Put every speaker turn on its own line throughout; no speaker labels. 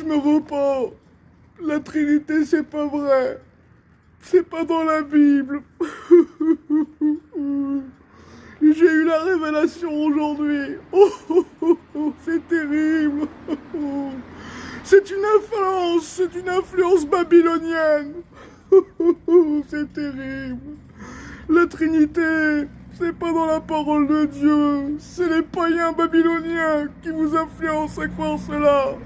me repens. La Trinité, c'est pas vrai. C'est pas dans la Bible. J'ai eu la révélation aujourd'hui. C'est terrible. C'est une influence babylonienne. C'est terrible. La Trinité, c'est pas dans la parole de Dieu. C'est les païens babyloniens qui vous influencent à croire cela.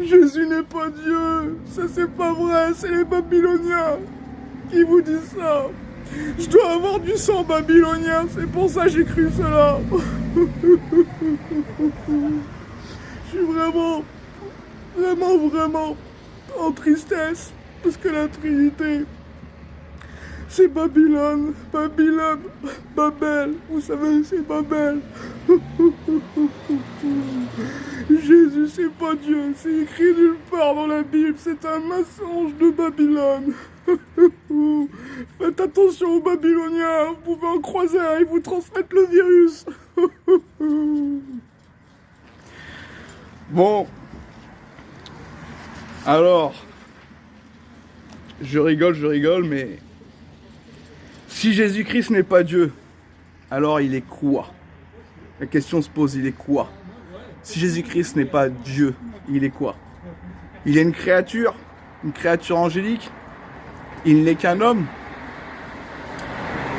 Jésus n'est pas Dieu. Ça, c'est pas vrai. C'est les Babyloniens qui vous disent ça. Je dois avoir du sang babylonien. C'est pour ça que j'ai cru cela. Je suis vraiment en tristesse. Parce que la Trinité, c'est Babylone, Babel, vous savez, c'est Babel. Jésus, c'est pas Dieu, c'est écrit nulle part dans la Bible, c'est un mensonge de Babylone. Faites attention aux Babyloniens, vous pouvez en croiser un et vous transmettre le virus. Bon, alors, je rigole, mais si Jésus-Christ n'est pas Dieu, alors il est quoi? La question se pose, il est quoi? Si Jésus-Christ n'est pas Dieu, il est quoi? Il est une créature angélique? Il n'est qu'un homme?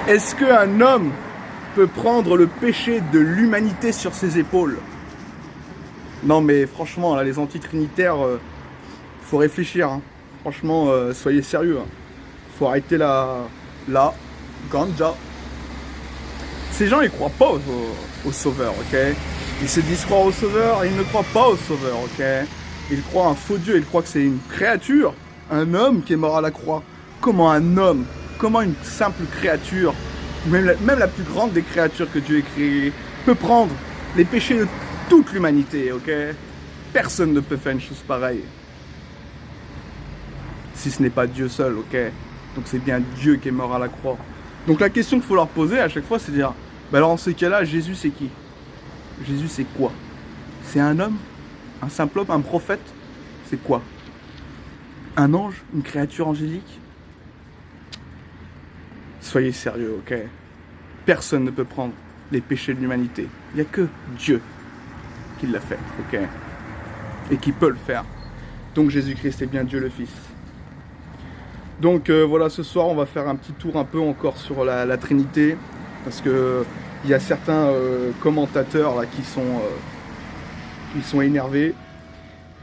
Est-ce qu'un homme peut prendre le péché de l'humanité sur ses épaules? Non mais franchement, là, les antitrinitaires, faut réfléchir, hein. Franchement, soyez sérieux. Hein. Faut arrêter la ganja. Ces gens, ils croient pas au sauveur, ok? Ils se disent croire au sauveur et ils ne croient pas au sauveur, ok? Ils croient à un faux Dieu, ils croient que c'est une créature, un homme qui est mort à la croix. Comment un homme, comment une simple créature, même la plus grande des créatures que Dieu ait créées, peut prendre les péchés de toute l'humanité, ok? Personne ne peut faire une chose pareille. Si ce n'est pas Dieu seul, ok? Donc c'est bien Dieu qui est mort à la croix. Donc la question qu'il faut leur poser à chaque fois, c'est de dire, bah alors en ce cas-là, Jésus c'est qui? Jésus c'est quoi? C'est un homme? Un simple homme? Un prophète? C'est quoi? Un ange? Une créature angélique? Soyez sérieux, ok? Personne ne peut prendre les péchés de l'humanité. Il n'y a que Dieu qui l'a fait, ok? Et qui peut le faire. Donc Jésus-Christ est bien Dieu le Fils. Donc voilà, ce soir on va faire un petit tour un peu encore sur la Trinité, parce que il y a certains commentateurs là qui sont énervés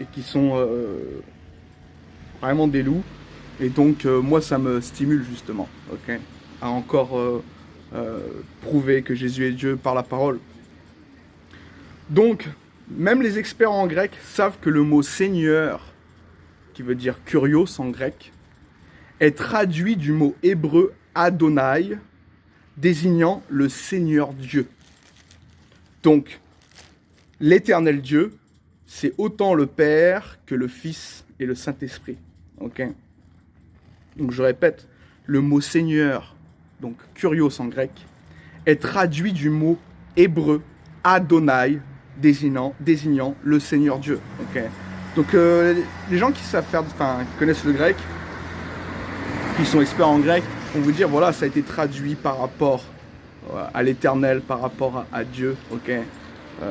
et qui sont vraiment des loups, et donc moi ça me stimule justement, ok, à encore prouver que Jésus est Dieu par la parole. Donc même les experts en grec savent que le mot Seigneur, qui veut dire kurios en grec, est traduit du mot hébreu Adonai, désignant le Seigneur Dieu. Donc, l'éternel Dieu, c'est autant le Père que le Fils et le Saint-Esprit. Ok? Donc, je répète, le mot Seigneur, donc kurios en grec, est traduit du mot hébreu Adonai, désignant le Seigneur Dieu. Ok? Donc, les gens qui savent qui connaissent le grec, qui sont experts en grec, vont vous dire, voilà, ça a été traduit par rapport à l'éternel, par rapport à Dieu, ok,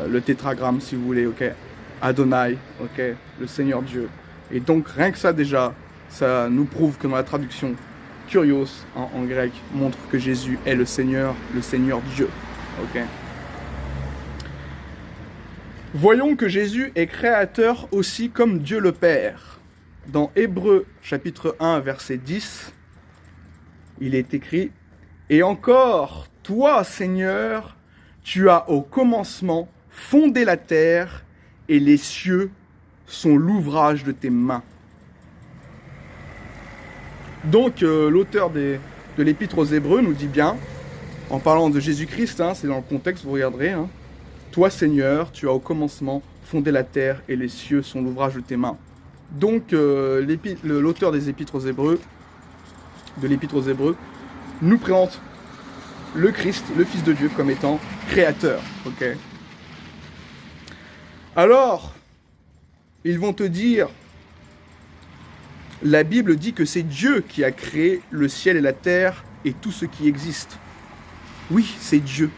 le tétragramme, si vous voulez, ok, Adonai, ok, le Seigneur Dieu. Et donc, rien que ça, déjà, ça nous prouve que dans la traduction, kurios, en grec, montre que Jésus est le Seigneur Dieu, ok. Voyons que Jésus est créateur aussi comme Dieu le Père. Dans Hébreux chapitre 1 verset 10, il est écrit « Et encore, toi Seigneur, tu as au commencement fondé la terre et les cieux sont l'ouvrage de tes mains. » Donc l'auteur de l'épître aux Hébreux nous dit bien, en parlant de Jésus-Christ, hein, c'est dans le contexte, vous regarderez, hein, « Toi Seigneur, tu as au commencement fondé la terre et les cieux sont l'ouvrage de tes mains. » Donc, l'auteur des épîtres aux Hébreux, nous présente le Christ, le Fils de Dieu, comme étant créateur. Okay. Alors, ils vont te dire, la Bible dit que c'est Dieu qui a créé le ciel et la terre et tout ce qui existe. Oui, c'est Dieu.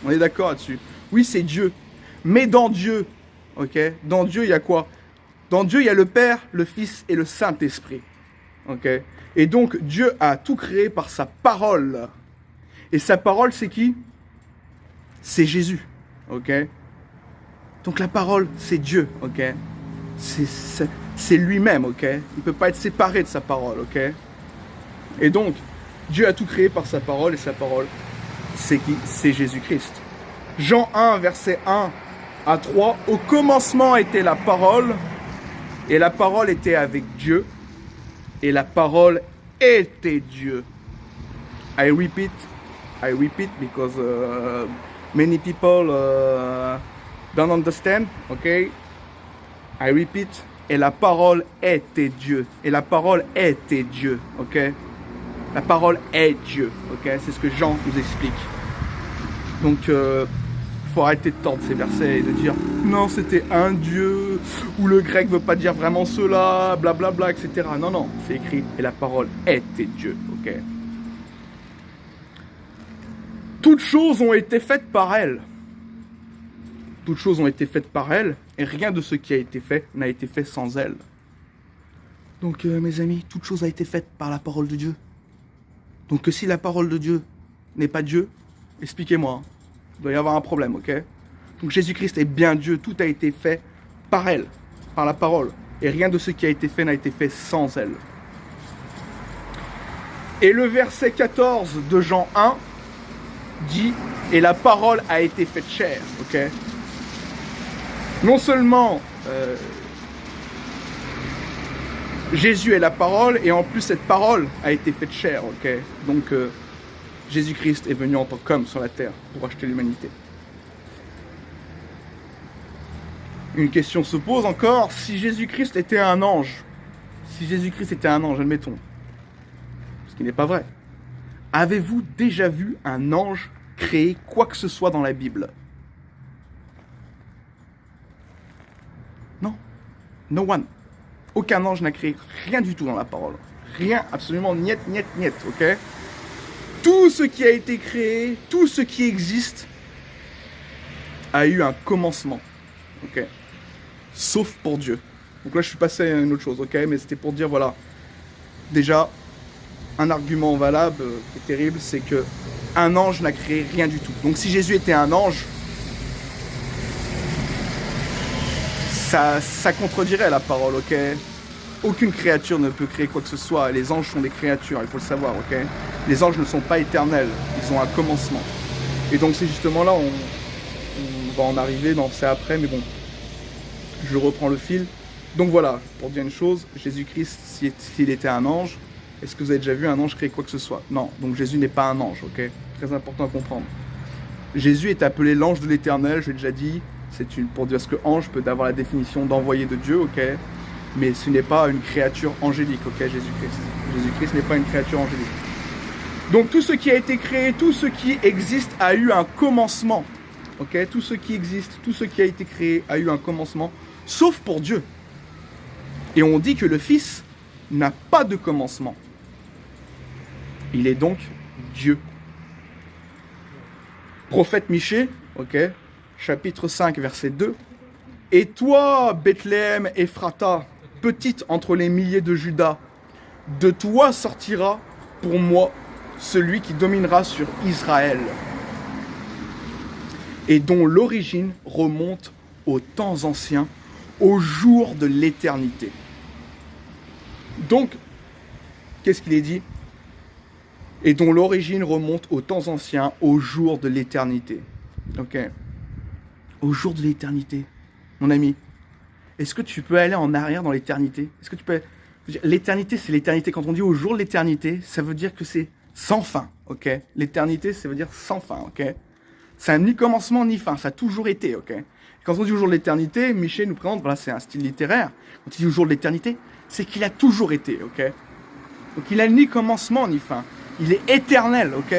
On est d'accord là-dessus. Oui, c'est Dieu. Mais dans Dieu, ok, dans Dieu, il y a quoi? Dans Dieu, il y a le Père, le Fils et le Saint-Esprit. Ok. Et donc, Dieu a tout créé par sa parole. Et sa parole, c'est qui? C'est Jésus. Ok. Donc la parole, c'est Dieu. Ok. C'est lui-même. Ok. Il ne peut pas être séparé de sa parole. Ok. Et donc, Dieu a tout créé par sa parole. Et sa parole, c'est qui? C'est Jésus-Christ. Jean 1, verset 1 à 3. Au commencement était la parole. Et la parole était avec Dieu. Et la parole était Dieu. I repeat because many people don't understand, okay? I repeat, et la parole était Dieu. Et la parole était Dieu, ok? La parole est Dieu, ok? C'est ce que Jean nous explique. Donc, faut arrêter de tordre ces versets et de dire non, c'était un Dieu, ou le grec veut pas dire vraiment cela, blablabla, etc. Non, non, c'est écrit, et la parole était Dieu, ok? Toutes choses ont été faites par elle. Toutes choses ont été faites par elle, et rien de ce qui a été fait n'a été fait sans elle. Donc, mes amis, toute chose a été faite par la parole de Dieu. Donc, si la parole de Dieu n'est pas Dieu, expliquez-moi. Il doit y avoir un problème, ok? Donc, Jésus-Christ est bien Dieu. Tout a été fait par elle, par la parole. Et rien de ce qui a été fait n'a été fait sans elle. Et le verset 14 de Jean 1 dit « Et la parole a été faite chair », ok? Non seulement Jésus est la parole, et en plus cette parole a été faite chair, ok? Donc Jésus-Christ est venu en tant qu'homme sur la terre pour acheter l'humanité. Une question se pose encore, si Jésus-Christ était un ange, admettons, ce qui n'est pas vrai, avez-vous déjà vu un ange créer quoi que ce soit dans la Bible? Non. No one. Aucun ange n'a créé rien du tout dans la parole. Rien, absolument, niet, ok? Tout ce qui a été créé, tout ce qui existe, a eu un commencement, ok? Sauf pour Dieu. Donc là, je suis passé à une autre chose, ok? Mais c'était pour dire, voilà, déjà, un argument valable, qui est terrible, c'est que un ange n'a créé rien du tout. Donc si Jésus était un ange, ça contredirait la parole, ok? Aucune créature ne peut créer quoi que ce soit. Les anges sont des créatures, il faut le savoir, ok? Les anges ne sont pas éternels, ils ont un commencement. Et donc c'est justement là, on va en arriver, non, c'est après, mais bon, je reprends le fil. Donc voilà, pour dire une chose, Jésus-Christ, s'il était un ange, est-ce que vous avez déjà vu un ange créer quoi que ce soit? Non, donc Jésus n'est pas un ange, ok? Très important à comprendre. Jésus est appelé l'ange de l'Éternel, j'ai déjà dit, pour dire ce que ange peut avoir la définition d'envoyé de Dieu, ok? Mais ce n'est pas une créature angélique, ok, Jésus-Christ. Jésus-Christ n'est pas une créature angélique. Donc tout ce qui a été créé, tout ce qui existe a eu un commencement, ok? Tout ce qui existe, tout ce qui a été créé a eu un commencement, sauf pour Dieu. Et on dit que le Fils n'a pas de commencement. Il est donc Dieu. Prophète Michée, ok, chapitre 5, verset 2. « Et toi, Bethléem Ephrata, petite entre les milliers de Juda, de toi sortira pour moi celui qui dominera sur Israël, et dont l'origine remonte aux temps anciens, au jour de l'éternité. » Donc, qu'est-ce qu'il est dit? Et dont l'origine remonte aux temps anciens, au jour de l'éternité. Ok. Au jour de l'éternité. Mon ami, est-ce que tu peux aller en arrière dans l'éternité? Est-ce que tu peux... L'éternité, c'est l'éternité. Quand on dit au jour de l'éternité, ça veut dire que c'est sans fin, ok? L'éternité, ça veut dire sans fin, ok? Ça n'a ni commencement ni fin, ça a toujours été, ok? Quand on dit au jour de l'éternité, Michée nous présente, voilà, c'est un style littéraire. Quand il dit au jour de l'éternité, c'est qu'il a toujours été, ok? Donc il n'a ni commencement ni fin. Il est éternel, ok?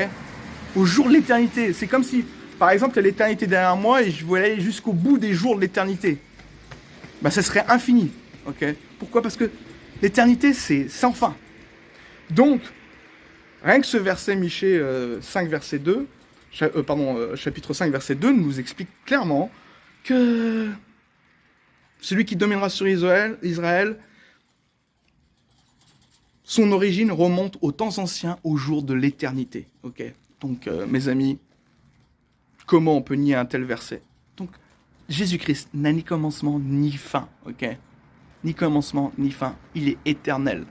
Au jour de l'éternité. C'est comme si par exemple, il y a l'éternité derrière moi et je voulais aller jusqu'au bout des jours de l'éternité. Bah, ça serait infini. Okay. Pourquoi? Parce que l'éternité, c'est sans fin. Donc, rien que ce verset Michée 5, verset 2, chapitre 5, verset 2, nous explique clairement que celui qui dominera sur Israël, son origine remonte aux temps anciens, au jour de l'éternité. Okay. Donc, mes amis, comment on peut nier un tel verset? Donc, Jésus-Christ n'a ni commencement ni fin, ok? Ni commencement ni fin. Il est éternel.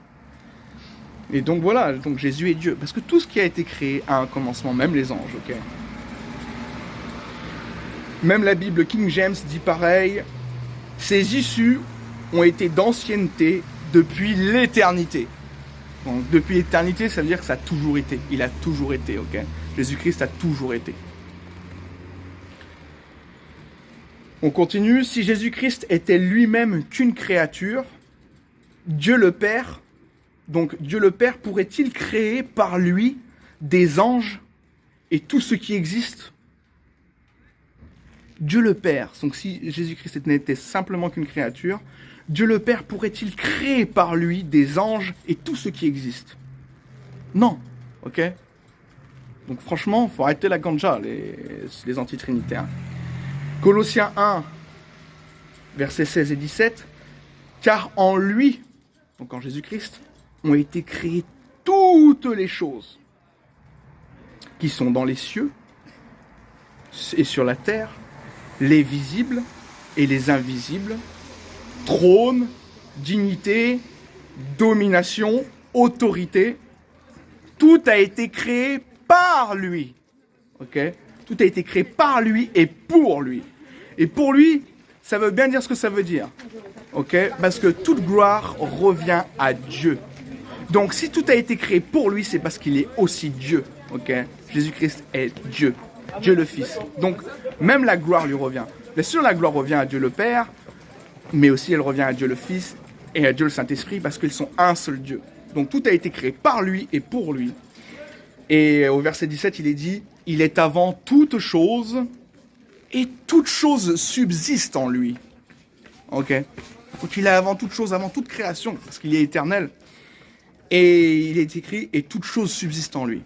Et donc voilà, donc Jésus est Dieu. Parce que tout ce qui a été créé a un commencement, même les anges, ok? Même la Bible King James dit pareil. Ses issues ont été d'ancienneté depuis l'éternité. Donc depuis l'éternité, ça veut dire que ça a toujours été. Il a toujours été, ok? Jésus-Christ a toujours été. On continue. Si Jésus-Christ était lui-même qu'une créature, Dieu le Père, donc Dieu le Père pourrait-il créer par lui des anges et tout ce qui existe? Dieu le Père, donc si Jésus-Christ n'était simplement qu'une créature, Dieu le Père pourrait-il créer par lui des anges et tout ce qui existe? Non, ok? Donc franchement, il faut arrêter la ganja, les antitrinitaires. Colossiens 1, versets 16 et 17, car en lui, donc en Jésus-Christ, ont été créées toutes les choses qui sont dans les cieux et sur la terre, les visibles et les invisibles, trône, dignité, domination, autorité, tout a été créé par lui. Ok? Tout a été créé par lui et pour lui. Et pour lui, ça veut bien dire ce que ça veut dire. Ok? Parce que toute gloire revient à Dieu. Donc si tout a été créé pour lui, c'est parce qu'il est aussi Dieu. Ok? Jésus-Christ est Dieu. Dieu le Fils. Donc même la gloire lui revient. Bien sûr, la gloire revient à Dieu le Père, mais aussi elle revient à Dieu le Fils et à Dieu le Saint-Esprit parce qu'ils sont un seul Dieu. Donc tout a été créé par lui et pour lui. Et au verset 17, il est dit, il est avant toute chose et toute chose subsiste en lui. Ok? Donc il est avant toute chose, avant toute création, parce qu'il est éternel. Et il est écrit, et toute chose subsiste en lui.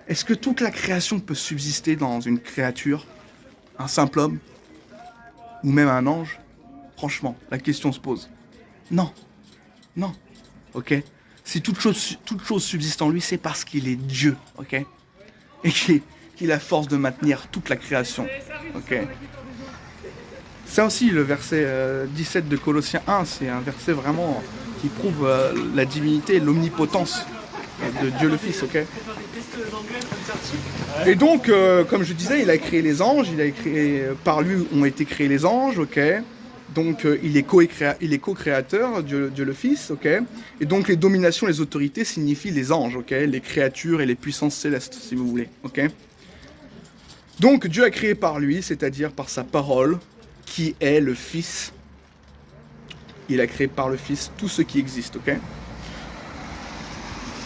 Est-ce que toute la création peut subsister dans une créature, un simple homme, ou même un ange? Franchement, la question se pose. Non. Non. Ok? Si toute chose subsiste en lui, c'est parce qu'il est Dieu. Ok? Et qu'il a force de maintenir toute la création. Ok? Ça aussi, le verset 17 de Colossiens 1, c'est un verset vraiment qui prouve la divinité et l'omnipotence de Dieu le Fils, ok? Et donc, comme je disais, il a créé les anges, par lui ont été créés les anges, ok? Donc, il est co-créateur, Dieu le Fils, ok? Et donc, les dominations, les autorités signifient les anges, ok? Les créatures et les puissances célestes, si vous voulez, ok? Donc, Dieu a créé par lui, c'est-à-dire par sa parole, qui est le Fils. Il a créé par le Fils tout ce qui existe, ok?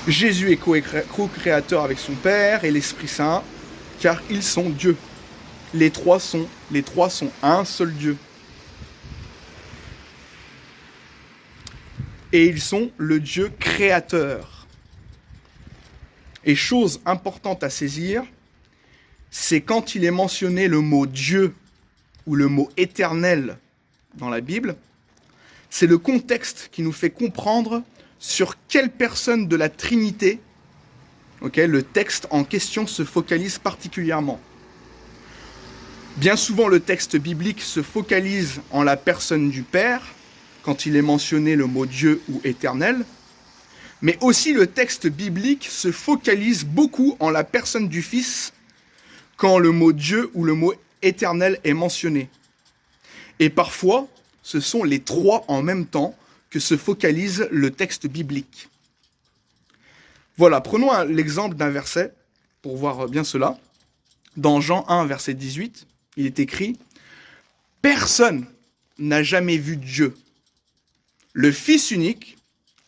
Jésus est co-créateur avec son Père et l'Esprit Saint, car ils sont Dieu. Les trois sont un seul Dieu. Et ils sont le Dieu créateur. Et chose importante à saisir, c'est quand il est mentionné le mot Dieu ou le mot éternel dans la Bible, c'est le contexte qui nous fait comprendre sur quelle personne de la Trinité, le texte en question se focalise particulièrement. Bien souvent, le texte biblique se focalise en la personne du Père, quand il est mentionné le mot Dieu ou éternel, mais aussi le texte biblique se focalise beaucoup en la personne du Fils, quand le mot Dieu ou le mot éternel est mentionné. Et parfois, ce sont les trois en même temps que se focalise le texte biblique. Voilà, prenons l'exemple d'un verset pour voir bien cela. Dans Jean 1, verset 18, il est écrit « Personne n'a jamais vu Dieu. Le Fils unique,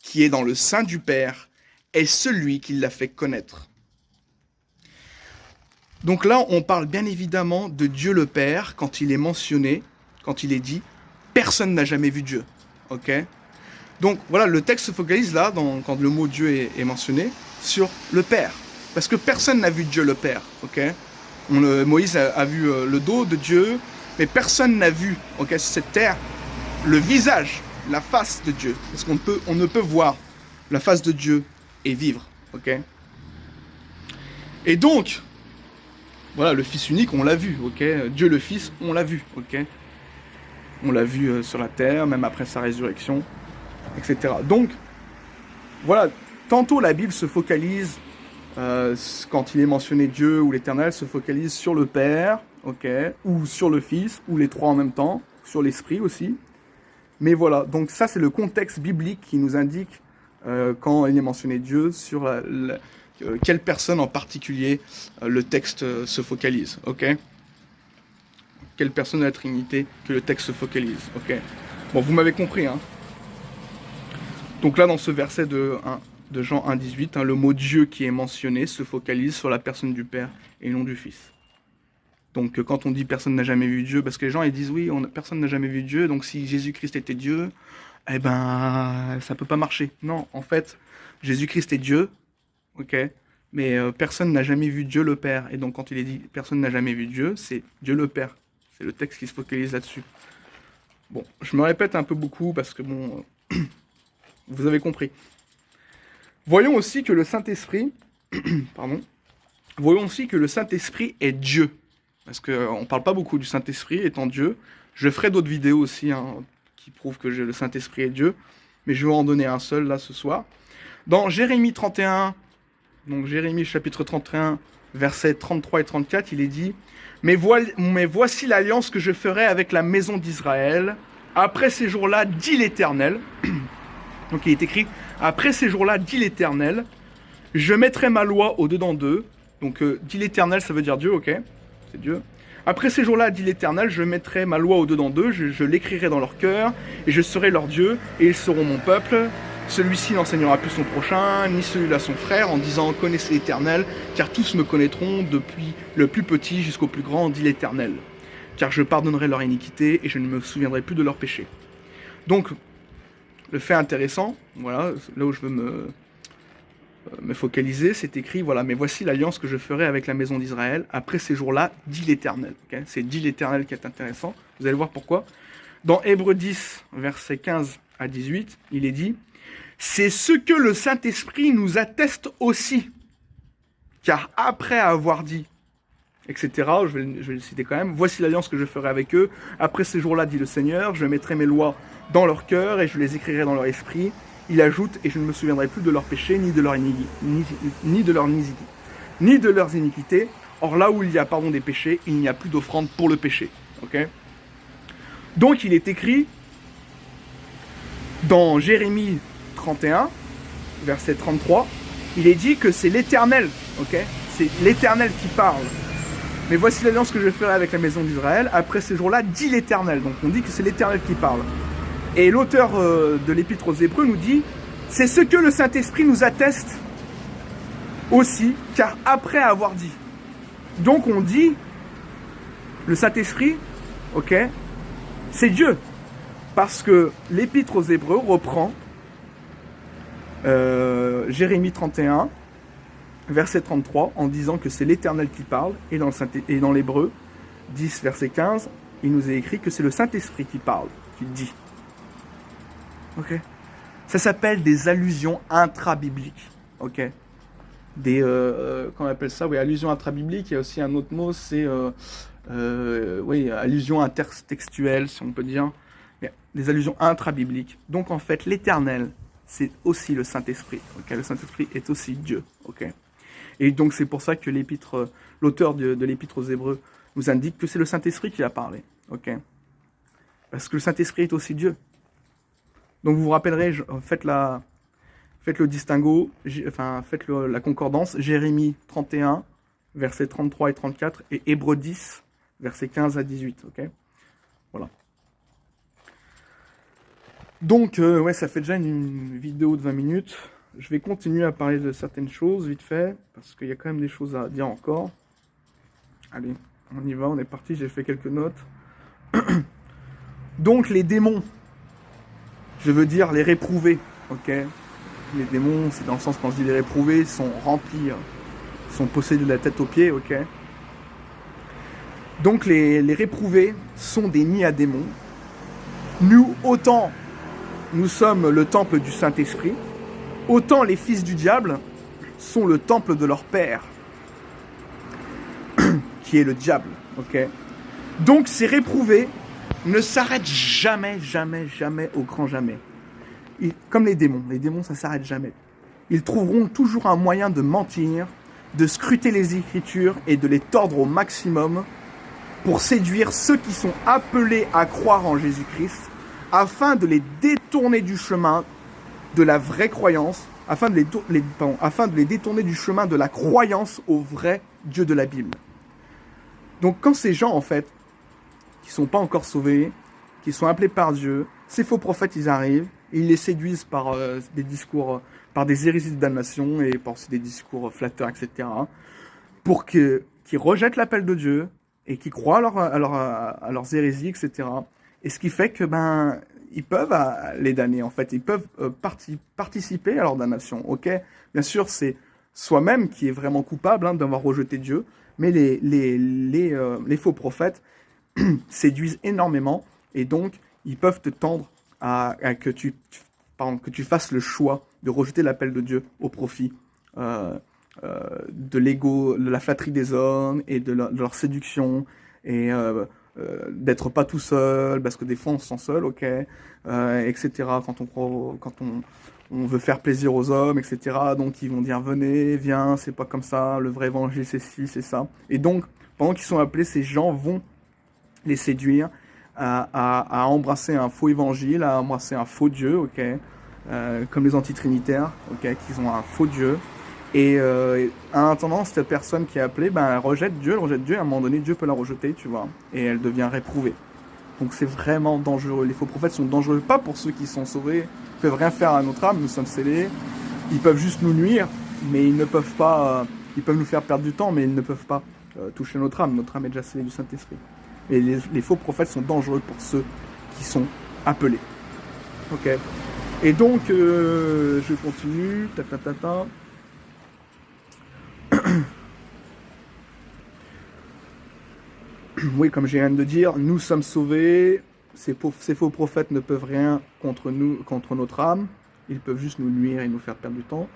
qui est dans le sein du Père, est celui qui l'a fait connaître. » Donc là, on parle bien évidemment de Dieu le Père quand il est mentionné, quand il est dit « personne n'a jamais vu Dieu ». Ok. Donc voilà, le texte se focalise là, quand le mot Dieu est mentionné, sur le Père. Parce que personne n'a vu Dieu le Père. Ok. Moïse a vu le dos de Dieu, mais personne n'a vu, ok, sur cette terre, le visage, la face de Dieu. Parce on ne peut voir la face de Dieu et vivre. Ok. Et donc, voilà, le Fils unique, on l'a vu, ok. Dieu le Fils, on l'a vu, ok. On l'a vu sur la terre, même après sa résurrection, etc. Donc, voilà, tantôt la Bible se focalise, quand il est mentionné Dieu ou l'Éternel, se focalise sur le Père, ok, ou sur le Fils, ou les trois en même temps, sur l'Esprit aussi. Mais voilà, donc ça c'est le contexte biblique qui nous indique quand il est mentionné Dieu, sur quelle personne en particulier le texte se focalise, ok. Quelle personne de la Trinité que le texte se focalise, ok. Bon, vous m'avez compris, hein. Donc là, dans ce verset de Jean 1,18, hein, le mot Dieu qui est mentionné se focalise sur la personne du Père et non du Fils. Donc quand on dit personne n'a jamais vu Dieu, parce que les gens ils disent oui, personne n'a jamais vu Dieu, donc si Jésus-Christ était Dieu, eh ben ça peut pas marcher. Non, en fait, Jésus-Christ est Dieu, ok, mais personne n'a jamais vu Dieu le Père. Et donc quand il est dit personne n'a jamais vu Dieu, c'est Dieu le Père. C'est le texte qui se focalise là-dessus. Bon, je me répète un peu beaucoup parce que bon, vous avez compris. Voyons aussi que le Saint-Esprit, pardon, voyons aussi que le Saint-Esprit est Dieu. Parce qu'on ne parle pas beaucoup du Saint-Esprit étant Dieu. Je ferai d'autres vidéos aussi hein, qui prouvent que le Saint-Esprit est Dieu. Mais je vais en donner un seul là ce soir. Dans Jérémie 31, donc Jérémie chapitre 31, versets 33 et 34, il est dit « Mais voici l'alliance que je ferai avec la maison d'Israël. Après ces jours-là, dit l'Éternel. » Donc il est écrit « Après ces jours-là, dit l'Éternel, je mettrai ma loi au-dedans d'eux. » Donc dit l'Éternel, ça veut dire Dieu, ok. C'est Dieu. Après ces jours-là, dit l'Éternel, je mettrai ma loi au-dedans d'eux, je l'écrirai dans leur cœur, et je serai leur Dieu, et ils seront mon peuple. Celui-ci n'enseignera plus son prochain, ni celui-là son frère, en disant « Connaissez l'Éternel, car tous me connaîtront, depuis le plus petit jusqu'au plus grand, dit l'Éternel. Car je pardonnerai leur iniquité, et je ne me souviendrai plus de leurs péchés. » Donc, le fait intéressant, voilà, là où je veux me focaliser, c'est écrit, voilà, mais voici l'alliance que je ferai avec la maison d'Israël après ces jours-là, dit l'Éternel. Okay, c'est dit l'Éternel qui est intéressant, vous allez voir pourquoi. Dans Hébreux 10, versets 15 à 18, il est dit « C'est ce que le Saint-Esprit nous atteste aussi, car après avoir dit, etc., je vais le citer quand même, voici l'alliance que je ferai avec eux, après ces jours-là, dit le Seigneur, je mettrai mes lois dans leur cœur et je les écrirai dans leur esprit. Il ajoute, et je ne me souviendrai plus de leurs péchés, ni de leurs iniquités. Or là où il y a pardon des péchés, il n'y a plus d'offrande pour le péché. Okay. Donc il est écrit dans Jérémie 31, verset 33, il est dit que c'est l'Éternel, okay, c'est l'Éternel qui parle. Mais voici l'alliance que je ferai avec la maison d'Israël. Après ces jours-là, dit l'Éternel. Donc on dit que c'est l'Éternel qui parle. Et l'auteur de l'Épître aux Hébreux nous dit « C'est ce que le Saint-Esprit nous atteste aussi, car après avoir dit. » Donc on dit, le Saint-Esprit, ok, c'est Dieu. Parce que l'Épître aux Hébreux reprend Jérémie 31, verset 33, en disant que c'est l'Éternel qui parle, et dans l'Hébreu 10, verset 15, il nous est écrit que c'est le Saint-Esprit qui parle, qui dit. Ok. Ça s'appelle des allusions intra-bibliques. Ok. Qu'on appelle ça, oui, allusions intra-bibliques. Il y a aussi un autre mot, c'est oui, allusions intertextuelles, si on peut dire. Mais des allusions intra-bibliques. Donc en fait, l'Éternel, c'est aussi le Saint-Esprit. Okay. Le Saint-Esprit est aussi Dieu. Ok. Et donc c'est pour ça que l'auteur de l'Épître aux Hébreux nous indique que c'est le Saint-Esprit qui a parlé. Ok. Parce que le Saint-Esprit est aussi Dieu. Donc vous vous rappellerez, faites le distinguo, faites la concordance, Jérémie 31, versets 33 et 34, et Hébreux 10, versets 15 à 18, ok. Voilà. Donc, ouais, ça fait déjà une vidéo de 20 minutes. Je vais continuer à parler de certaines choses, vite fait, parce qu'il y a quand même des choses à dire encore. Allez, on y va, on est parti, j'ai fait quelques notes. Donc les démons, je veux dire les réprouvés, ok. Les démons, c'est dans le sens quand je dis les réprouvés, sont remplis, sont possédés de la tête aux pieds, ok. Donc les réprouvés sont des nids à démons. Nous, autant nous sommes le temple du Saint-Esprit, autant les fils du diable sont le temple de leur père, qui est le diable, ok. Donc ces réprouvés ne s'arrêtent jamais, jamais, jamais au grand jamais. Comme les démons ça s'arrête jamais. Ils trouveront toujours un moyen de mentir, de scruter les Écritures et de les tordre au maximum pour séduire ceux qui sont appelés à croire en Jésus-Christ, afin de les détourner du chemin de la vraie croyance, afin de les détourner du chemin de la croyance au vrai Dieu de la Bible. Donc quand ces gens, en fait, qui ne sont pas encore sauvés, qui sont appelés par Dieu, ces faux prophètes, ils arrivent, et ils les séduisent par des discours, par des hérésies de damnation, et par des discours flatteurs, etc., pour qu'ils rejettent l'appel de Dieu, et qu'ils croient à leurs hérésies, etc., et ce qui fait que, ils peuvent les damner, en fait. Ils peuvent participer à leur damnation, ok. Bien sûr, c'est soi-même qui est vraiment coupable d'avoir rejeté Dieu, mais les faux prophètes séduisent énormément, et donc, ils peuvent te tendre à que tu fasses le choix de rejeter l'appel de Dieu au profit de l'ego, de la flatterie des hommes, et de leur séduction, et d'être pas tout seul, parce que des fois on se sent seul, ok, etc. Quand on veut faire plaisir aux hommes, etc. Donc ils vont dire venez, viens, c'est pas comme ça, le vrai évangile c'est ci, c'est ça. Et donc pendant qu'ils sont appelés, ces gens vont les séduire à embrasser un faux évangile, à embrasser un faux Dieu, ok, comme les antitrinitaires, ok, qui ont un faux Dieu. Et en attendant, cette personne qui est appelée, elle rejette Dieu, et à un moment donné, Dieu peut la rejeter, tu vois, et elle devient réprouvée. Donc c'est vraiment dangereux. Les faux prophètes sont dangereux, pas pour ceux qui sont sauvés, ils peuvent rien faire à notre âme, nous sommes scellés, ils peuvent juste nous nuire, mais ils ne peuvent pas, ils peuvent nous faire perdre du temps, mais ils ne peuvent pas toucher notre âme est déjà scellée du Saint-Esprit. Et les faux prophètes sont dangereux pour ceux qui sont appelés. Ok. Et donc, je continue, Oui, comme je viens de dire, nous sommes sauvés. Ces faux prophètes ne peuvent rien contre nous, contre notre âme. Ils peuvent juste nous nuire et nous faire perdre du temps,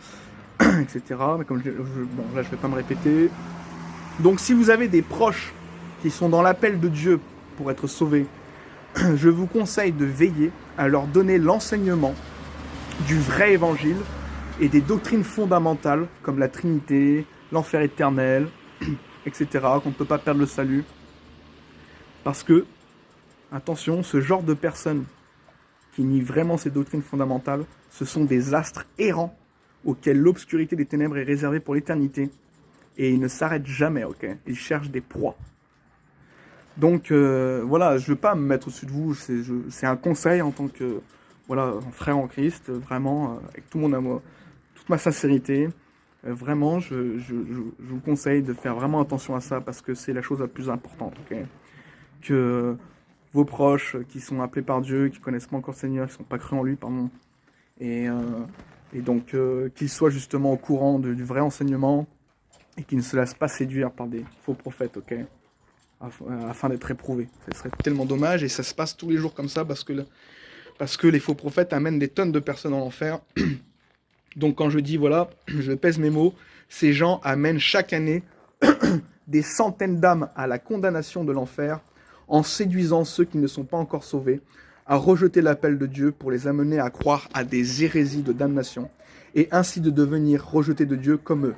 etc. Mais comme bon, là, je ne vais pas me répéter. Donc, si vous avez des proches qui sont dans l'appel de Dieu pour être sauvés, je vous conseille de veiller à leur donner l'enseignement du vrai évangile et des doctrines fondamentales comme la Trinité, l'enfer éternel, etc., qu'on ne peut pas perdre le salut. Parce que, attention, ce genre de personnes qui nient vraiment ces doctrines fondamentales, ce sont des astres errants auxquels l'obscurité des ténèbres est réservée pour l'éternité. Et ils ne s'arrêtent jamais, ok. Ils cherchent des proies. Donc, voilà, je ne veux pas me mettre au-dessus de vous. C'est un conseil en tant que frère en Christ, vraiment, avec tout mon amour, toute ma sincérité. Vraiment, je vous conseille de faire vraiment attention à ça parce que c'est la chose la plus importante, ok. Que vos proches qui sont appelés par Dieu, qui ne connaissent pas encore le Seigneur, qui ne sont pas crus en lui, pardon, et donc qu'ils soient justement au courant du vrai enseignement et qu'ils ne se laissent pas séduire par des faux prophètes, ok, afin d'être éprouvés. Ce serait tellement dommage et ça se passe tous les jours comme ça parce que les faux prophètes amènent des tonnes de personnes en enfer. Donc quand je dis, voilà, je pèse mes mots, ces gens amènent chaque année des centaines d'âmes à la condamnation de l'enfer en séduisant ceux qui ne sont pas encore sauvés, à rejeter l'appel de Dieu pour les amener à croire à des hérésies de damnation, et ainsi de devenir rejetés de Dieu comme eux.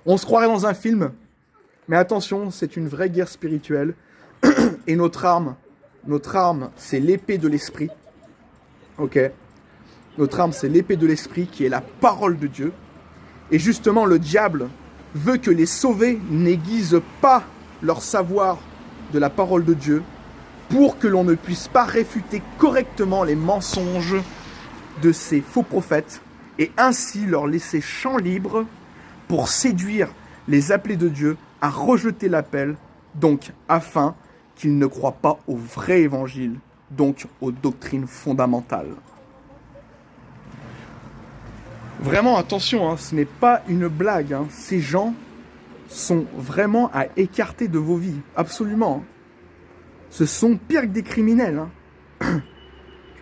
On se croirait dans un film, mais attention, c'est une vraie guerre spirituelle, et notre arme, c'est l'épée de l'esprit, ok. Notre arme, c'est l'épée de l'esprit, qui est la parole de Dieu, et justement, le diable veut que les sauvés n'aiguisent pas leur savoir de la parole de Dieu pour que l'on ne puisse pas réfuter correctement les mensonges de ces faux prophètes et ainsi leur laisser champ libre pour séduire les appelés de Dieu a rejeté l'appel, donc afin qu'ils ne croient pas au vrai évangile, donc aux doctrines fondamentales. Vraiment, attention, ce n'est pas une blague. Ces gens sont vraiment à écarter de vos vies, absolument. Ce sont pires que des criminels. Les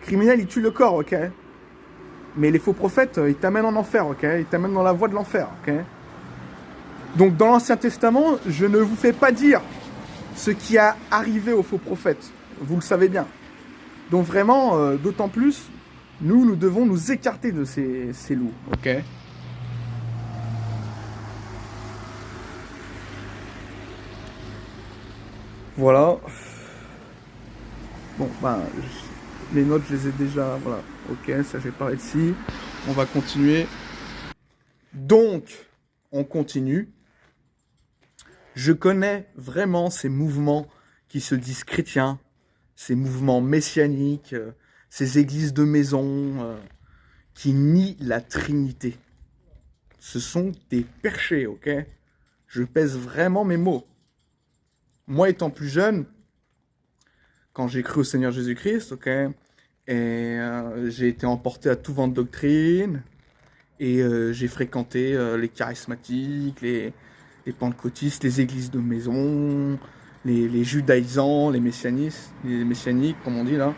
criminels, ils tuent le corps, ok? Mais les faux prophètes, ils t'amènent en enfer, ok? Ils t'amènent dans la voie de l'enfer, ok? Donc, dans l'Ancien Testament, je ne vous fais pas dire ce qui a arrivé aux faux prophètes. Vous le savez bien. Donc, vraiment, d'autant plus, nous devons nous écarter de ces loups, ok? Voilà. Bon, les notes, je les ai déjà, voilà. Ok, ça, j'ai parlé ici. On va continuer. Donc, on continue. Je connais vraiment ces mouvements qui se disent chrétiens, ces mouvements messianiques, ces églises de maison qui nient la Trinité. Ce sont des perchés, ok? Je pèse vraiment mes mots. Moi, étant plus jeune, quand j'ai cru au Seigneur Jésus-Christ, ok, et j'ai été emporté à tout vent de doctrine, et j'ai fréquenté les charismatiques, les pentecôtistes, les églises de maison, les judaïsants, les messianiques, comme on dit là.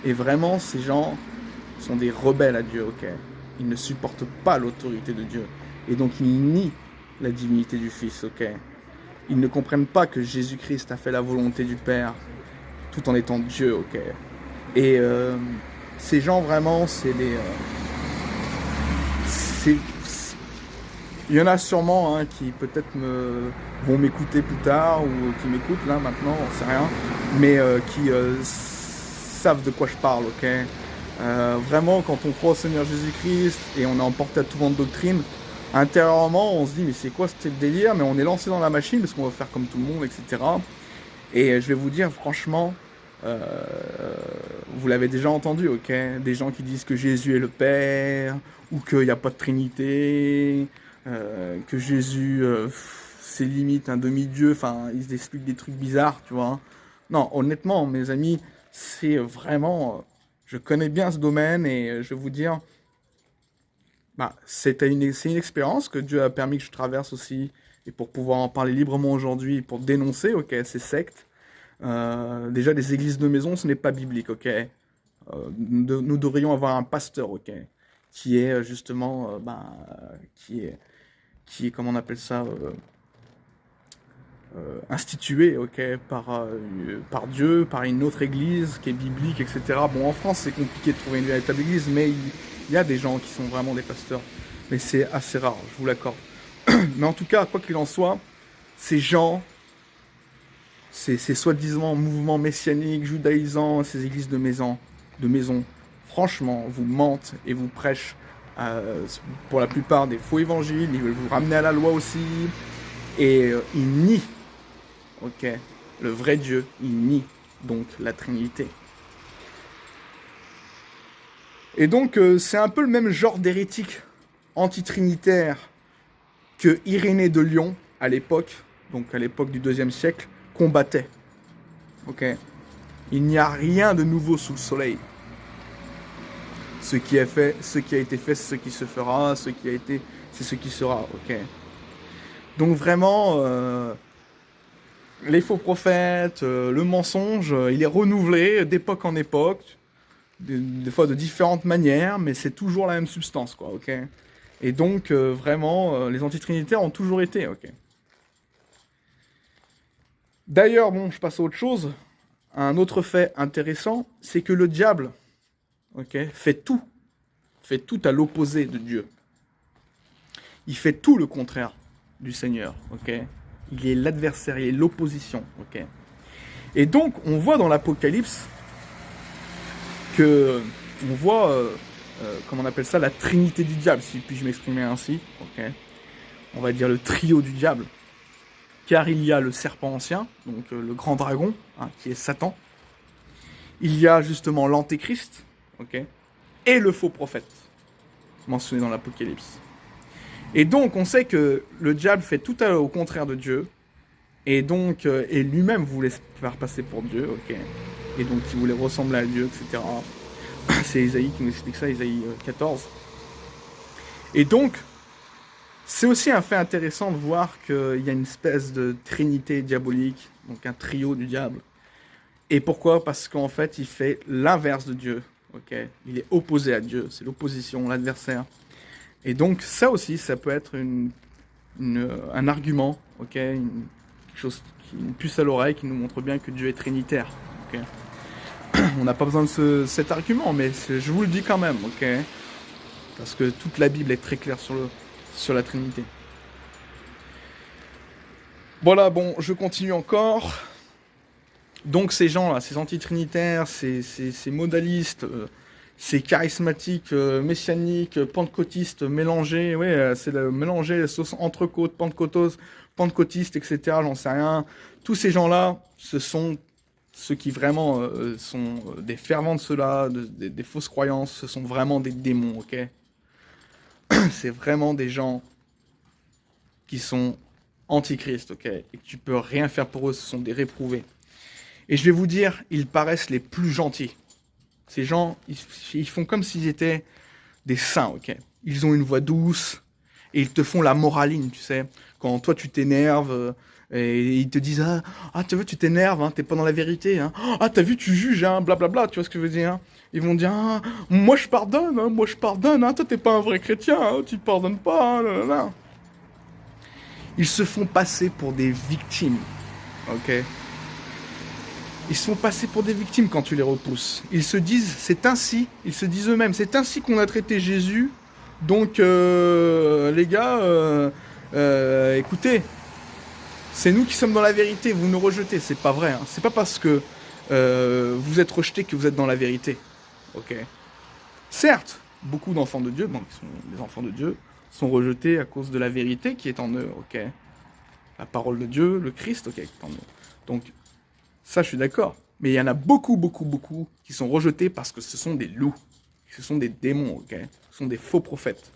Et vraiment, ces gens sont des rebelles à Dieu, ok. Ils ne supportent pas l'autorité de Dieu. Et donc, ils nient la divinité du Fils, ok. Ils ne comprennent pas que Jésus-Christ a fait la volonté du Père, tout en étant Dieu, ok. Et ces gens, vraiment, c'est des... Il y en a sûrement qui peut-être vont m'écouter plus tard ou qui m'écoutent là maintenant, on sait rien, mais qui savent de quoi je parle, ok. Vraiment, quand on croit au Seigneur Jésus-Christ et on est emporté à tout vent de doctrine, intérieurement, on se dit mais c'est quoi ce délire? Mais on est lancé dans la machine parce qu'on va faire comme tout le monde, etc. Et je vais vous dire franchement, vous l'avez déjà entendu, ok? Des gens qui disent que Jésus est le Père, ou qu'il n'y a pas de Trinité, que Jésus, c'est limite un demi-dieu, enfin, ils expliquent des trucs bizarres, tu vois. Non, honnêtement, mes amis, c'est vraiment... je connais bien ce domaine et je vais vous dire... c'est une expérience que Dieu a permis que je traverse aussi, et pour pouvoir en parler librement aujourd'hui, pour dénoncer, ok, ces sectes. Déjà, les églises de maison, ce n'est pas biblique, ok. Nous devrions avoir un pasteur, ok, qui est justement, qui est, comment on appelle ça, institué, ok, par Dieu, par une autre église qui est biblique, etc. Bon, en France, c'est compliqué de trouver une véritable église, mais il y a des gens qui sont vraiment des pasteurs, mais c'est assez rare, je vous l'accorde. Mais en tout cas, quoi qu'il en soit, ces gens, ces soi-disant mouvements messianiques, judaïsants, ces églises de maison, franchement, vous mentent et vous prêchent pour la plupart des faux évangiles. Ils veulent vous ramener à la loi aussi, et ils nient, ok, le vrai Dieu. Ils nient donc la Trinité. Et donc, c'est un peu le même genre d'hérétique antitrinitaire que Irénée de Lyon, à l'époque, donc à l'époque du IIe siècle, combattait. Ok. Il n'y a rien de nouveau sous le soleil. Ce qui a été fait, c'est ce qui se fera. Ce qui a été, c'est ce qui sera. Ok. Donc vraiment, les faux prophètes, le mensonge, il est renouvelé d'époque en époque, des fois de différentes manières, mais c'est toujours la même substance, quoi. Ok. Et donc vraiment, les antitrinitaires ont toujours été. Ok. D'ailleurs, bon, je passe à autre chose. Un autre fait intéressant, c'est que le diable, ok, fait tout à l'opposé de Dieu. Il fait tout le contraire du Seigneur, ok. Il est l'adversaire, il est l'opposition, ok. Et donc, on voit dans l'Apocalypse que, on voit, comment on appelle ça, la trinité du diable, si puis-je m'exprimer ainsi, ok. On va dire le trio du diable. Car il y a le serpent ancien, donc le grand dragon, qui est Satan. Il y a justement l'antéchrist, ok, et le faux prophète, mentionné dans l'Apocalypse. Et donc, on sait que le diable fait tout au contraire de Dieu. Et donc, et lui-même voulait se faire passer pour Dieu, ok. Et donc, il voulait ressembler à Dieu, etc. C'est Isaïe qui nous explique ça, Isaïe 14. Et donc, c'est aussi un fait intéressant de voir qu'il y a une espèce de trinité diabolique, donc un trio du diable. Et pourquoi? Parce qu'en fait, il fait l'inverse de Dieu, ok. Il est opposé à Dieu, c'est l'opposition, l'adversaire. Et donc, ça aussi, ça peut être un argument, ok, une puce à l'oreille qui nous montre bien que Dieu est trinitaire, ok. On n'a pas besoin de cet argument, mais je vous le dis quand même, ok. Parce que toute la Bible est très claire sur la Trinité. Voilà, bon, je continue encore. Donc ces gens-là, ces antitrinitaires, ces modalistes, ces charismatiques, messianiques, pentecôtistes mélangés, ouais, c'est le mélanger la sauce entrecôte, pentecôtiste, etc., j'en sais rien. Tous ces gens-là, ce sont ceux qui vraiment sont des fervents de cela, des fausses croyances, ce sont vraiment des démons, ok? C'est vraiment des gens qui sont antichrist, ok? Et que tu peux rien faire pour eux, ce sont des réprouvés. Et je vais vous dire, ils paraissent les plus gentils. Ces gens, ils font comme s'ils étaient des saints, ok? Ils ont une voix douce, et ils te font la moraline, tu sais? Quand toi tu t'énerves, et ils te disent tu vois, tu t'énerves, hein, t'es pas dans la vérité, hein. Ah, t'as vu, tu juges, hein, blablabla, tu vois ce que je veux dire, hein. Ils vont dire moi je pardonne, hein, toi t'es pas un vrai chrétien, hein, tu pardonnes pas, hein, là, là, là. Ils se font passer pour des victimes, ok? Ils se font passer pour des victimes quand tu les repousses. Ils se disent, ils se disent eux-mêmes, c'est ainsi qu'on a traité Jésus, donc les gars, écoutez, c'est nous qui sommes dans la vérité, vous nous rejetez, c'est pas vrai, hein. C'est pas parce que vous êtes rejetés que vous êtes dans la vérité, ok? Certes, beaucoup d'enfants de Dieu, donc qui sont des enfants de Dieu, sont rejetés à cause de la vérité qui est en eux, ok? La parole de Dieu, le Christ, ok, qui est en eux. Donc, ça, je suis d'accord. Mais il y en a beaucoup qui sont rejetés parce que ce sont des loups. Ce sont des démons, ok? Ce sont des faux prophètes.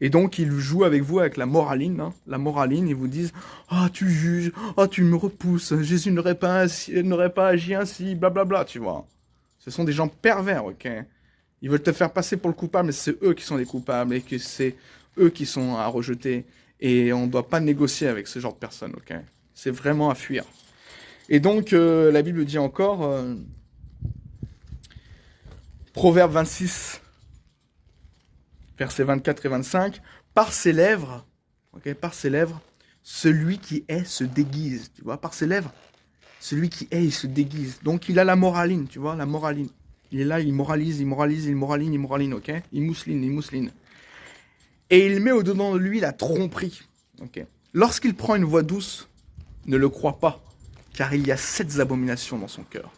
Et donc, ils jouent avec vous avec la moraline. Hein. La moraline, ils vous disent « Ah, tu juges. Ah, tu me repousses. Jésus n'aurait pas agi ainsi. Blablabla, tu vois. » Ce sont des gens pervers, ok? Ils veulent te faire passer pour le coupable, mais c'est eux qui sont les coupables et que c'est eux qui sont à rejeter. Et on ne doit pas négocier avec ce genre de personnes, ok? C'est vraiment à fuir. Et donc, la Bible dit encore, Proverbe 26, versets 24 et 25, par ses lèvres, celui qui est se déguise, tu vois, par ses lèvres, celui qui est, il se déguise. Donc, il a la moraline, tu vois, la moraline. Il est là, il moralise, ok? Il mousseline. Et il met au-dedans de lui la tromperie, ok? Lorsqu'il prend une voix douce, ne le crois pas, car il y a 7 abominations dans son cœur.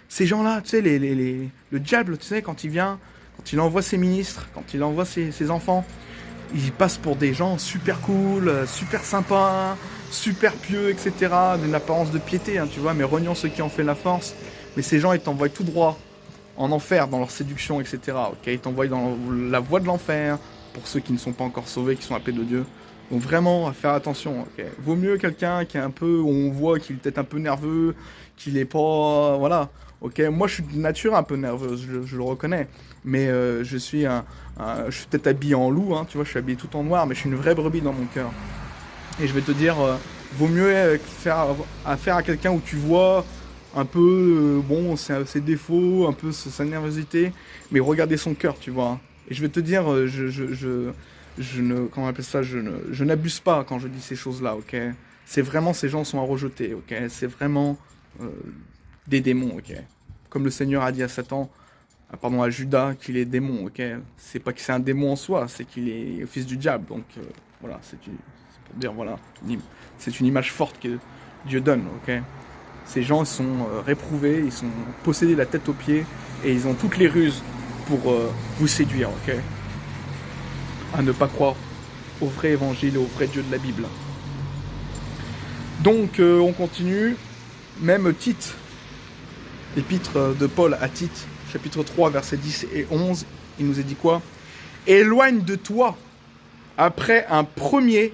Ces gens-là, tu sais, le diable, tu sais, quand il envoie ses ministres, quand il envoie ses enfants, il passe pour des gens super cool, super sympas, super pieux, etc., d'une apparence de piété, hein, tu vois, mais reniant ceux qui en fait la force. Mais ces gens, ils t'envoient tout droit en enfer dans leur séduction, etc., ok? Ils t'envoient dans la voie de l'enfer, pour ceux qui ne sont pas encore sauvés, qui sont appelés de Dieu. Donc vraiment, à faire attention, ok? Vaut mieux quelqu'un qui est un peu, où on voit qu'il est peut-être un peu nerveux, qu'il est pas, voilà, ok? Moi, je suis de nature un peu nerveuse, je le reconnais, mais je suis peut-être habillé en loup, hein, tu vois, je suis habillé tout en noir, mais je suis une vraie brebis dans mon cœur. Et je vais te dire, vaut mieux faire affaire à quelqu'un où tu vois un peu, ses défauts, un peu sa nervosité, mais regardez son cœur, tu vois. Et je vais te dire, je n'abuse pas quand je dis ces choses-là, ok? C'est vraiment, ces gens sont à rejeter, ok? C'est vraiment des démons, ok? Comme le Seigneur a dit à Satan, à Judas, qu'il est démon, ok? C'est pas que c'est un démon en soi, c'est qu'il est fils du diable, donc voilà, c'est pour dire, voilà, c'est une image forte que Dieu donne, ok? Ces gens sont réprouvés, ils sont possédés la tête aux pieds, et ils ont toutes les ruses pour vous séduire, ok? À ne pas croire au vrai évangile et au vrai Dieu de la Bible. Donc, on continue. Même Tite, l'épître de Paul à Tite, chapitre 3, versets 10 et 11, il nous a dit quoi? éloigne de toi, après un premier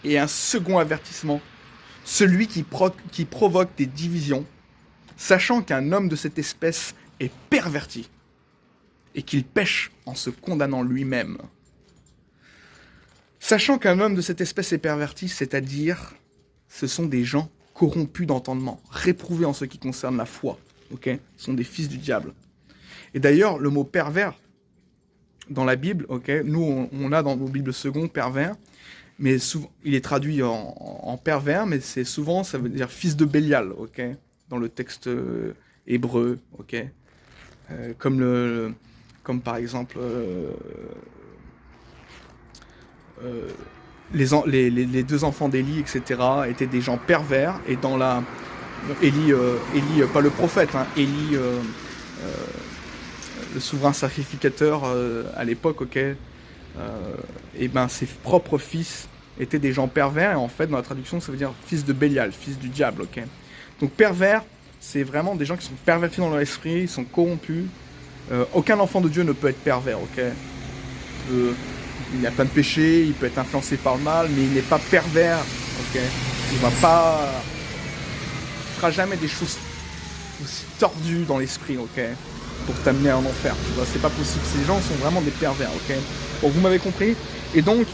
et un second avertissement, celui qui provoque des divisions, sachant qu'un homme de cette espèce est perverti et qu'il pêche en se condamnant lui-même. Sachant qu'un homme de cette espèce est perverti, c'est-à-dire, ce sont des gens corrompus d'entendement, réprouvés en ce qui concerne la foi, ok ? Ce sont des fils du diable. Et d'ailleurs, le mot pervers, dans la Bible, ok, nous on a dans nos Bibles secondes pervers, mais souvent, il est traduit en pervers, mais c'est souvent, ça veut dire fils de Bélial, ok, dans le texte hébreu, ok, comme par exemple les deux enfants d'Élie, etc., étaient des gens pervers, et dans la Élie, pas le prophète, hein, Élie, le souverain sacrificateur à l'époque, ok, et ben ses propres fils étaient des gens pervers, et en fait dans la traduction ça veut dire fils de Bélial, fils du diable, ok. Donc pervers, c'est vraiment des gens qui sont pervertis dans leur esprit, ils sont corrompus. Aucun enfant de Dieu ne peut être pervers, ok. Il a plein de péchés, il peut être influencé par le mal, mais il n'est pas pervers, ok. Il ne fera jamais des choses aussi tordues dans l'esprit, ok, pour t'amener en enfer, tu vois, c'est pas possible. Ces gens sont vraiment des pervers, ok. Bon, vous m'avez compris. Et donc,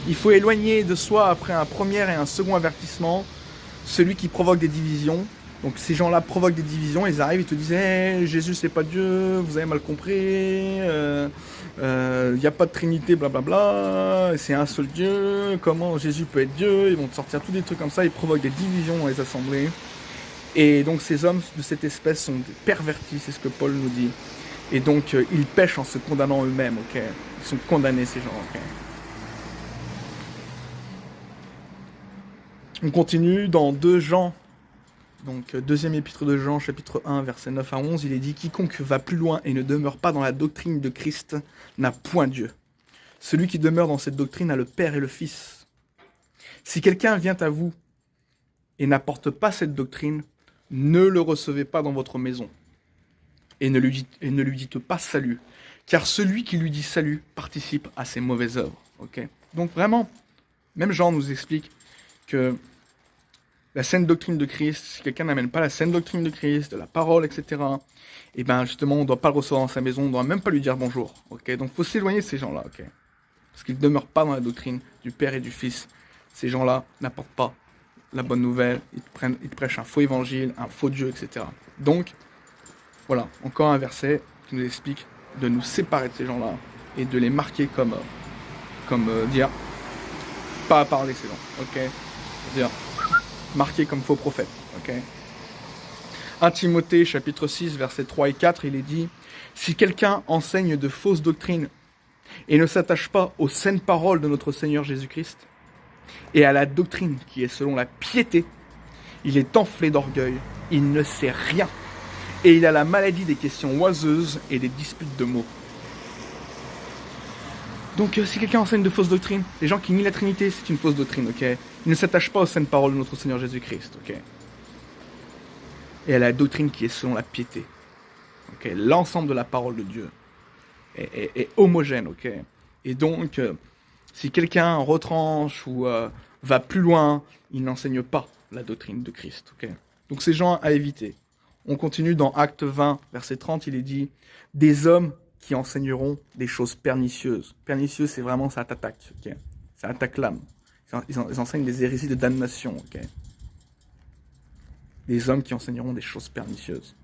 il faut éloigner de soi, après un premier et un second avertissement, celui qui provoque des divisions. Donc ces gens-là provoquent des divisions, ils arrivent, ils te disent hey, Jésus c'est pas Dieu, vous avez mal compris, il n'y a pas de Trinité, blablabla, c'est un seul Dieu, comment Jésus peut être Dieu, ils vont te sortir tous des trucs comme ça, ils provoquent des divisions dans les assemblées. Et donc ces hommes de cette espèce sont pervertis, c'est ce que Paul nous dit. Et donc ils pêchent en se condamnant eux-mêmes, ok. Ils sont condamnés ces gens, ok. On continue dans 2 Jean. Donc, deuxième épître de Jean, chapitre 1, versets 9 à 11, il est dit « Quiconque va plus loin et ne demeure pas dans la doctrine de Christ n'a point Dieu. Celui qui demeure dans cette doctrine a le Père et le Fils. Si quelqu'un vient à vous et n'apporte pas cette doctrine, ne le recevez pas dans votre maison et ne lui dites pas salut, car celui qui lui dit salut participe à ses mauvaises œuvres. » Okay. Donc vraiment, même Jean nous explique que la saine doctrine de Christ, si quelqu'un n'amène pas la saine doctrine de Christ, de la parole, etc., et ben justement, on ne doit pas le recevoir dans sa maison, on ne doit même pas lui dire bonjour. Okay. Donc il faut s'éloigner de ces gens-là, okay. Parce qu'ils ne demeurent pas dans la doctrine du Père et du Fils. Ces gens-là n'apportent pas la bonne nouvelle, ils te prêchent un faux évangile, un faux Dieu, etc. Donc, voilà, encore un verset qui nous explique de nous séparer de ces gens-là et de les marquer comme dire, pas à parler ces gens, ok, dire marqué comme faux prophète, ok. 1 Timothée, chapitre 6, versets 3 et 4, il est dit « Si quelqu'un enseigne de fausses doctrines et ne s'attache pas aux saines paroles de notre Seigneur Jésus-Christ et à la doctrine qui est selon la piété, il est enflé d'orgueil, il ne sait rien, et il a la maladie des questions oiseuses et des disputes de mots. » Donc, si quelqu'un enseigne de fausses doctrines, les gens qui nient la Trinité, c'est une fausse doctrine, ok. Ils ne s'attachent pas aux saines paroles de notre Seigneur Jésus-Christ, ok. Et à la doctrine qui est selon la piété, ok. L'ensemble de la parole de Dieu est homogène, ok. Et donc, si quelqu'un retranche ou va plus loin, il n'enseigne pas la doctrine de Christ, ok. Donc, ces gens à éviter. On continue dans Acte 20, verset 30, il est dit « Des hommes qui enseigneront des choses pernicieuses. » Pernicieux, c'est vraiment, ça t'attaque, ok. Ça attaque l'âme. Ils enseignent des hérésies de damnation, ok. Des hommes qui enseigneront des choses pernicieuses.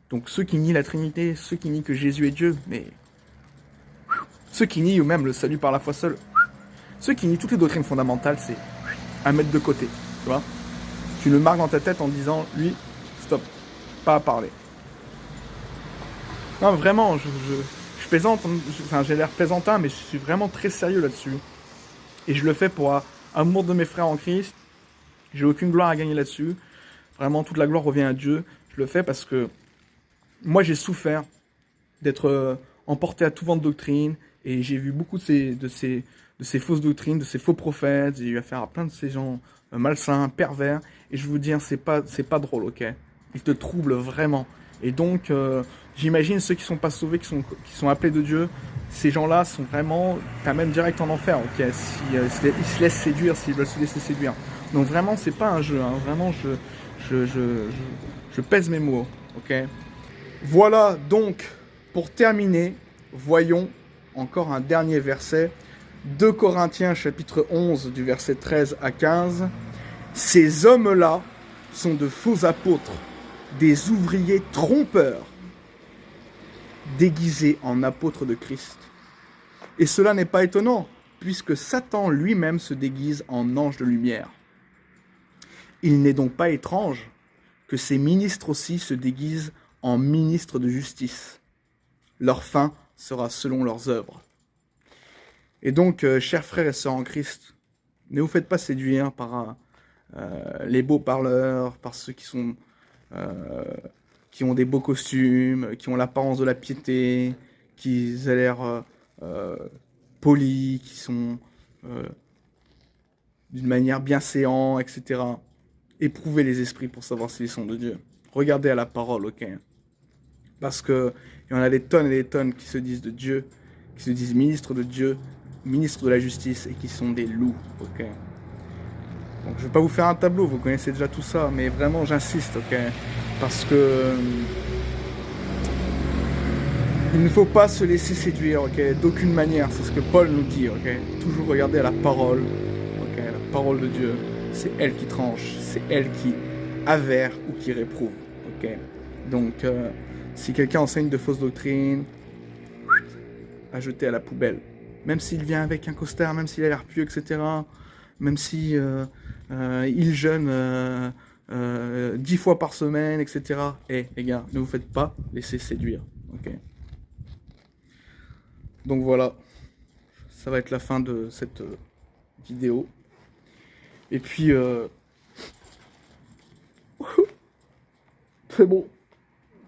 Donc ceux qui nient la Trinité, ceux qui nient que Jésus est Dieu, mais ceux qui nient ou même le salut par la foi seule, ceux qui nient toutes les doctrines fondamentales, c'est à mettre de côté, tu vois. Tu le marques dans ta tête en disant, lui, stop, pas à parler. Non, vraiment, je plaisante, enfin j'ai l'air plaisantin, mais je suis vraiment très sérieux là-dessus. Et je le fais pour amour de mes frères en Christ. J'ai aucune gloire à gagner là-dessus. Vraiment, toute la gloire revient à Dieu. Je le fais parce que moi, j'ai souffert d'être emporté à tout vent de doctrine. Et j'ai vu beaucoup de ces fausses doctrines, de ces faux prophètes. J'ai eu affaire à plein de ces gens malsains, pervers. Et je vous dis, c'est pas drôle, ok. Ils te troublent vraiment. Et donc, j'imagine ceux qui sont pas sauvés, qui sont appelés de Dieu, ces gens-là sont vraiment, t'amènent direct en enfer, ok, si ils se laissent séduire, s'ils veulent se laisser séduire. Donc vraiment, c'est pas un jeu, hein. Vraiment, je pèse mes mots, ok. Voilà, donc, pour terminer, voyons encore un dernier verset. 2 Corinthiens chapitre 11 du verset 13 à 15. Ces hommes-là sont de faux apôtres, des ouvriers trompeurs, déguisés en apôtres de Christ. Et cela n'est pas étonnant, puisque Satan lui-même se déguise en ange de lumière. Il n'est donc pas étrange que ces ministres aussi se déguisent en ministres de justice. Leur fin sera selon leurs œuvres. Et donc, chers frères et sœurs en Christ, ne vous faites pas séduire par les beaux parleurs, par ceux qui ont des beaux costumes, qui ont l'apparence de la piété, qui ont l'air polis, qui sont d'une manière bienséants, etc. Éprouvez les esprits pour savoir s'ils sont de Dieu. Regardez à la parole, ok? Parce qu'il y en a des tonnes et des tonnes qui se disent de Dieu, qui se disent ministres de Dieu, ministres de la justice, et qui sont des loups, ok? Donc je ne vais pas vous faire un tableau, vous connaissez déjà tout ça, mais vraiment j'insiste, ok? Parce que il ne faut pas se laisser séduire, ok? D'aucune manière, c'est ce que Paul nous dit, ok? Toujours regarder à la parole, ok? La parole de Dieu, c'est elle qui tranche, c'est elle qui avère ou qui réprouve, ok? Donc si quelqu'un enseigne de fausses doctrines, à jeter à la poubelle. Même s'il vient avec un costard, même s'il a l'air pieux, etc. Même si il jeûne 10 fois par semaine, etc. Eh, les gars, ne vous faites pas laisser séduire. Ok. Donc voilà, ça va être la fin de cette vidéo. Et puis, c'est bon.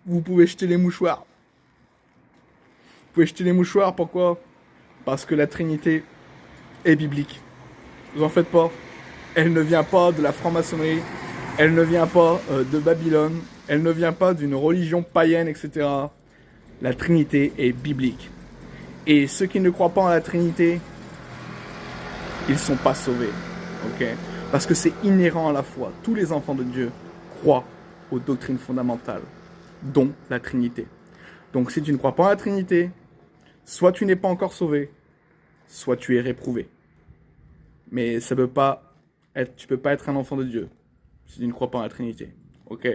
Vous pouvez jeter les mouchoirs. Vous pouvez jeter les mouchoirs, pourquoi ? Parce que la Trinité est biblique. Vous en faites pas. Elle ne vient pas de la franc-maçonnerie. Elle ne vient pas de Babylone. Elle ne vient pas d'une religion païenne, etc. La Trinité est biblique. Et ceux qui ne croient pas en la Trinité, ils ne sont pas sauvés. Ok ? Parce que c'est inhérent à la foi. Tous les enfants de Dieu croient aux doctrines fondamentales, dont la Trinité. Donc si tu ne crois pas en la Trinité, soit tu n'es pas encore sauvé, soit tu es réprouvé. Mais ça peut pas être, tu peux pas être un enfant de Dieu si tu ne crois pas en la Trinité. Ok.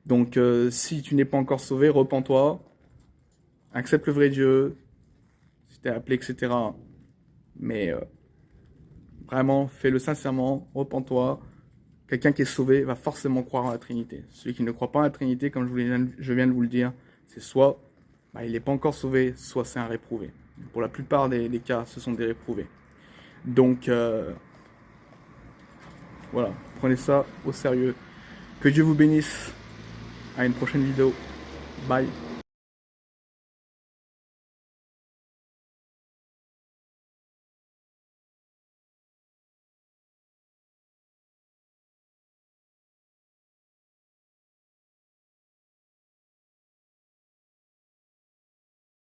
Donc si tu n'es pas encore sauvé, repens-toi, accepte le vrai Dieu, si tu es appelé, etc. Mais vraiment, fais-le sincèrement, repens-toi. Quelqu'un qui est sauvé va forcément croire en la Trinité. Celui qui ne croit pas en la Trinité, comme je viens de vous le dire, c'est soit il n'est pas encore sauvé, soit c'est un réprouvé. Pour la plupart des cas, ce sont des réprouvés. Donc, voilà, prenez ça au sérieux. Que Dieu vous bénisse. À une prochaine vidéo. Bye.